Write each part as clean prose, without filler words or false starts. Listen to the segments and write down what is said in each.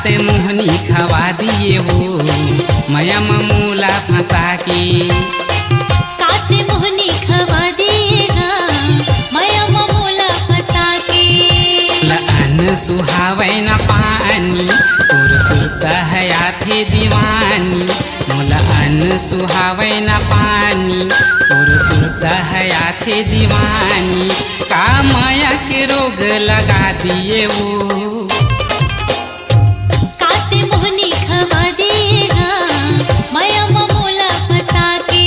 काते मोहनी खवा दिए वो मया ममूला फंसा के। काते मोहनी खवा दिएगा मया ममूला फंसा के। अन्न सुहावे न पानी तोर सुरता है आथे दीवानी। मोला अन्न सुहावे न पानी तोर सुरता है आथे दीवानी। का माया के रोग लगा दिए वो। काते मोहनी खवा दिएगा मया ममूला फंसा के।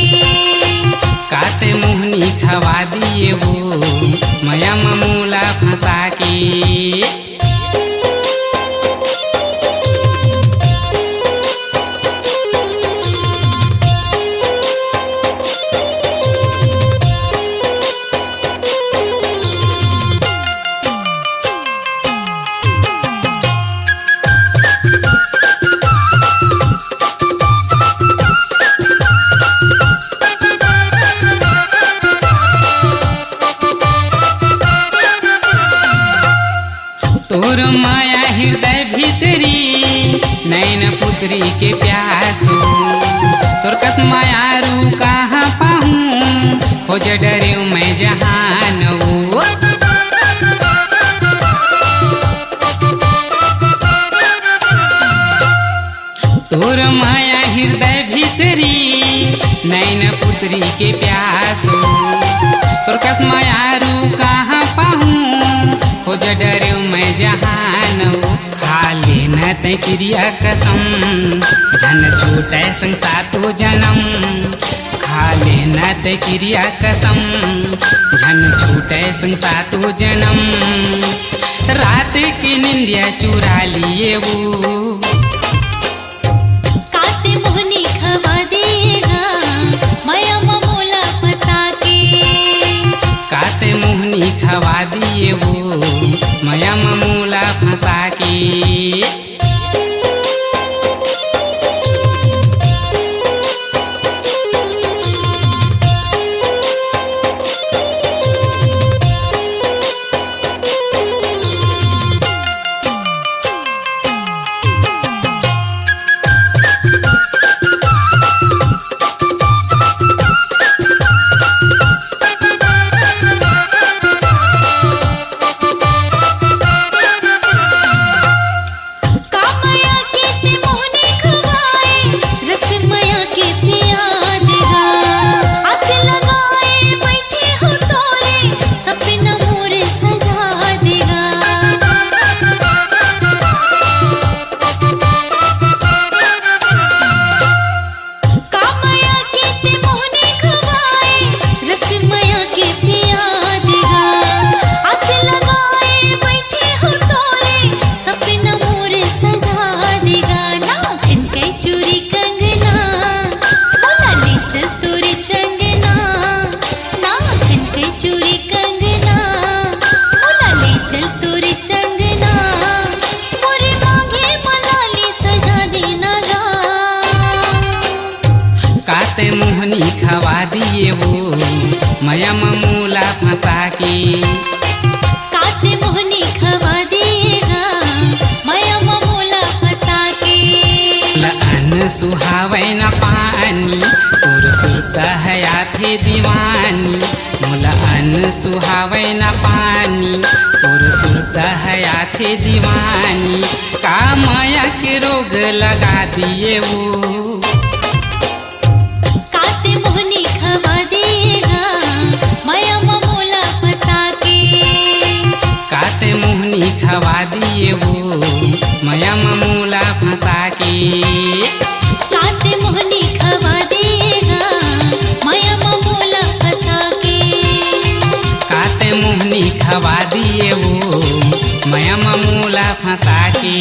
काते मोहनी खवा दिए वो मया ममूला फंसा के। तोर माया हृदय भीतरी नैन पुत्री के प्यासो। तोर कस माया रू कहाँ पाहूँ खोज डरे मैं जहान वो। तोर माया हृदय भीतरी नैन पुत्री के प्यासो। तोर कस माया रू कहाँ पाहूँ खोज डरे मैं जहान खा लेना तय क्रिया कसम। जन छूटे संसार तो जन्म खा लेना तय क्रिया कसम। जन छूटे संसार तो जन्म रात की निंदिया चुरा लिए वो। काते मोहनी खवा दिएगा मया ममूला फंसा के। काते मोहनी खवा दिए वो मया ममूला फंसा के। काते मोहनी खवा दिए वो मया ममूला फंसा के। काते मोहनी खवा दिएगा मया ममूला फंसा के। अन्न सुहावे न पानी तोर सुरता है आथे दीवानी। मोला अन्न सुहावे न पानी तोर सुरता है आथे दीवानी। का माया के रोग लगा दिए वो। काते मोहनी खवा दिएगा मया ममूला फंसा के। काते मोहनी खवा दिए वो मया ममूला फंसा के। काते मोहनी खवा दिएगा मया ममूला फंसा के। काते मोहनी खवा दिए वो मया ममूला फंसा के।